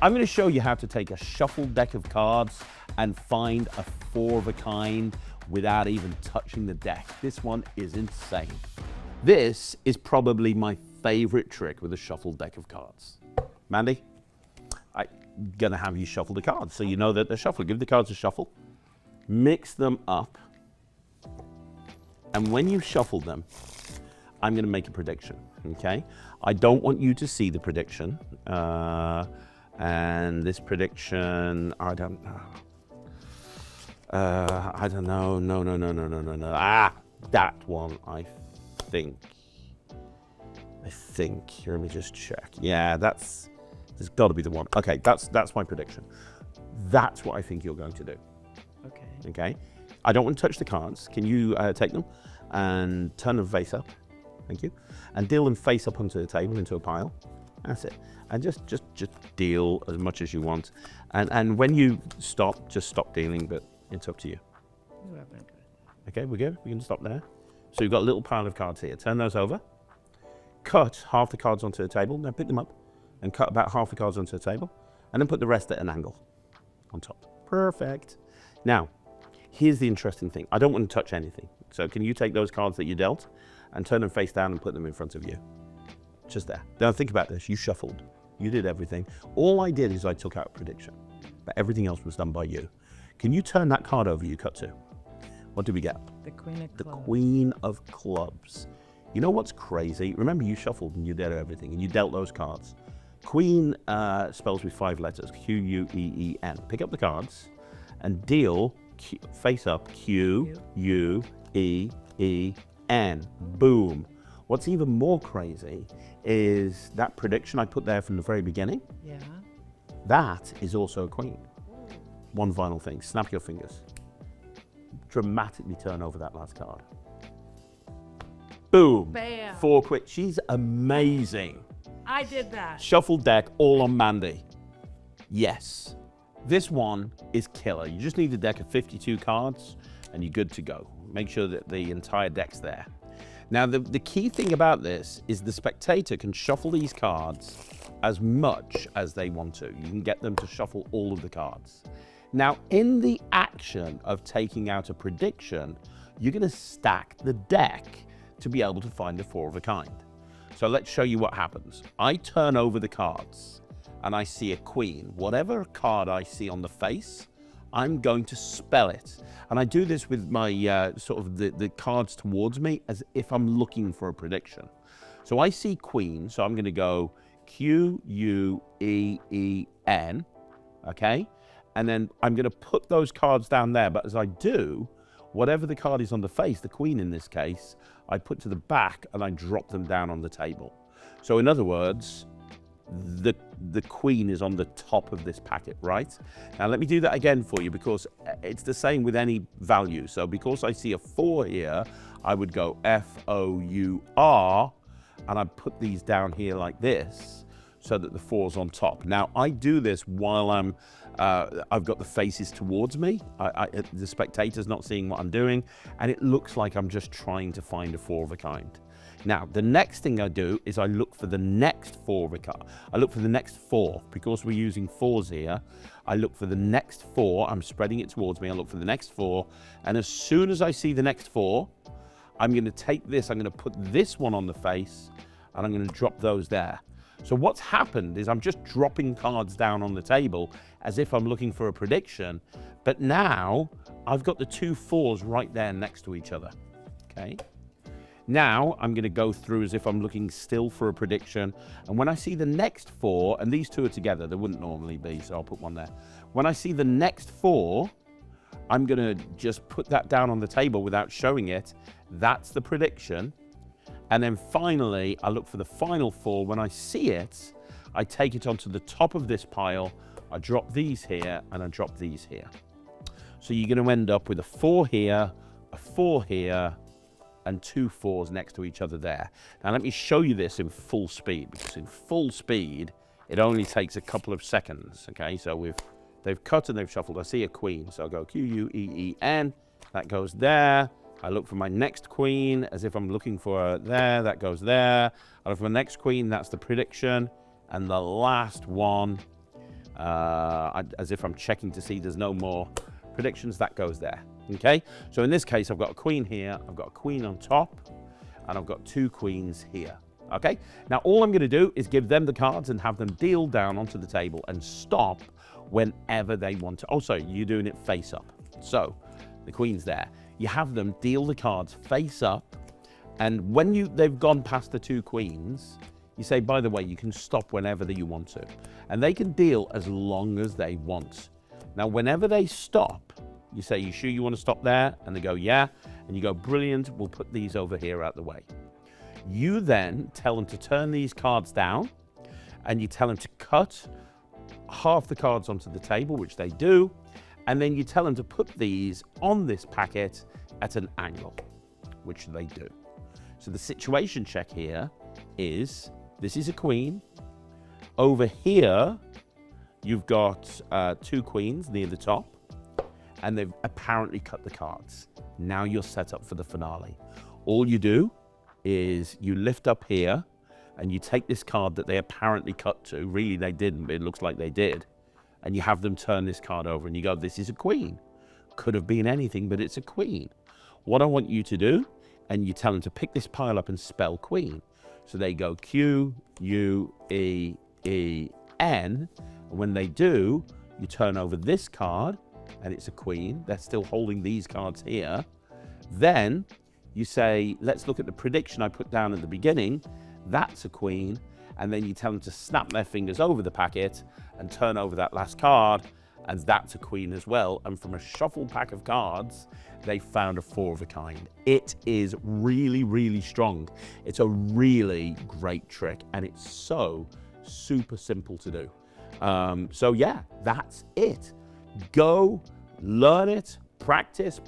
I'm going to show you how to take a shuffled deck of cards and find a 4 of a kind without even touching the deck. This one is insane. This is probably my favorite trick with a shuffled deck of cards. Mandy, I'm going to have you shuffle the cards so you know that they're shuffled. Give the cards a shuffle, mix them up, and when you shuffle them, I'm going to make a prediction, okay? I don't want you to see the prediction. And this prediction, I don't know. I don't know. No. Ah, that one, I think. Here, let me just check. Yeah, there's got to be the one. Okay, that's my prediction. That's what I think you're going to do. Okay. I don't want to touch the cards. Can you take them and turn them face up? Thank you. And deal them face up onto the table into a pile. That's it. And just deal as much as you want. And when you stop, just stop dealing, but it's up to you. Okay, we're good? We can stop there. So you've got a little pile of cards here. Turn those over. Cut half the cards onto the table. Now pick them up and cut about half the cards onto the table. And then put the rest at an angle on top. Perfect. Now, here's the interesting thing. I don't want to touch anything. So can you take those cards that you dealt and turn them face down and put them in front of you? Just there. Now think about this. You shuffled. You did everything. All I did is I took out a prediction, but everything else was done by you. Can you turn that card over you cut to? What did we get? The Queen of Clubs. The Queen of Clubs. You know what's crazy? Remember you shuffled and you did everything and you dealt those cards. Queen spells with 5 letters, Q-U-E-E-N. Pick up the cards and deal face up Q-U-E-E-N. Boom. What's even more crazy is that prediction I put there from the very beginning. Yeah. That is also a queen. One final thing, snap your fingers. Dramatically turn over that last card. Boom. Bam. 4 quid. She's amazing. I did that. Shuffled deck, all on Mandy. Yes. This one is killer. You just need a deck of 52 cards and you're good to go. Make sure that the entire deck's there. Now, the key thing about this is the spectator can shuffle these cards as much as they want to. You can get them to shuffle all of the cards. Now, in the action of taking out a prediction, you're going to stack the deck to be able to find a 4 of a kind. So let's show you what happens. I turn over the cards and I see a queen. Whatever card I see on the face, I'm going to spell it. And I do this with my sort of the cards towards me as if I'm looking for a prediction. So I see queen, so I'm going to go Q-U-E-E-N, okay? And then I'm going to put those cards down there. But as I do, whatever the card is on the face, the queen in this case, I put to the back and I drop them down on the table. So in other words, the queen is on the top of this packet, right? Now let me do that again for you because it's the same with any value. So because I see a 4 here, I would go F-O-U-R and I put these down here like this so that the 4's on top. Now I do this while I've got the faces towards me. The spectator's not seeing what I'm doing and it looks like I'm just trying to find a 4 of a kind. Now, the next thing I do is I look for the next 4 of a card. I look for the next 4. Because we're using 4s here, I look for the next 4. I'm spreading it towards me. I look for the next 4. And as soon as I see the next 4, I'm going to take this. I'm going to put this one on the face. And I'm going to drop those there. So what's happened is I'm just dropping cards down on the table as if I'm looking for a prediction. But now, I've got the 2 4s right there next to each other. Okay? Now, I'm going to go through as if I'm looking still for a prediction. And when I see the next 4, and these 2 are together, they wouldn't normally be, so I'll put one there. When I see the next 4, I'm going to just put that down on the table without showing it. That's the prediction. And then finally, I look for the final 4. When I see it, I take it onto the top of this pile. I drop these here, and I drop these here. So you're going to end up with a 4 here, a 4 here, and 2 4s next to each other there. Now let me show you this in full speed, because in full speed, it only takes a couple of seconds, okay? So they've cut and they've shuffled. I see a queen, so I'll go Q-U-E-E-N, that goes there. I look for my next queen as if I'm looking for her there, that goes there. I look for my next queen, that's the prediction. And the last one, as if I'm checking to see there's no more predictions. That goes there. Okay, so in this case, I've got a queen here, I've got a queen on top, and I've got 2 queens here. Okay, now all I'm going to do is give them the cards and have them deal down onto the table and stop whenever they want to. Oh, sorry, you're doing it face up. So the queen's there. You have them deal the cards face up, and when they've gone past the 2 queens, you say, by the way, you can stop whenever you want to, and they can deal as long as they want. Now, whenever they stop, you say, you sure you want to stop there? And they go, yeah. And you go, brilliant, we'll put these over here out the way. You then tell them to turn these cards down, and you tell them to cut half the cards onto the table, which they do, and then you tell them to put these on this packet at an angle, which they do. So the situation check here is, this is a queen. Over here, you've got 2 queens near the top, and they've apparently cut the cards. Now you're set up for the finale. All you do is you lift up here, and you take this card that they apparently cut to. Really, they didn't, but it looks like they did. And you have them turn this card over, and you go, this is a queen. Could have been anything, but it's a queen. What I want you to do, and you tell them to pick this pile up and spell queen. So they go Q-U-E-E-N. And when they do, you turn over this card, and it's a queen. They're still holding these cards here. Then you say, let's look at the prediction I put down at the beginning. That's a queen. And then you tell them to snap their fingers over the packet and turn over that last card, and that's a queen as well. And from a shuffled pack of cards, they found a 4 of a kind. It is really, really strong. It's a really great trick, and it's so super simple to do. So yeah, that's it. Go learn it, practice,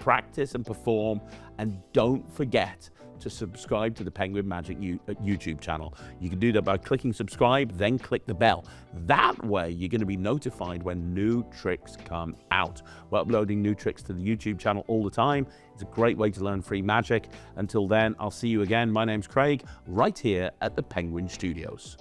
and perform, and don't forget to subscribe to the Penguin Magic YouTube channel. You can do that by clicking subscribe, then click the bell. That way, you're going to be notified when new tricks come out. We're uploading new tricks to the YouTube channel all the time. It's a great way to learn free magic. Until then, I'll see you again. My name's Craig, right here at the Penguin Studios.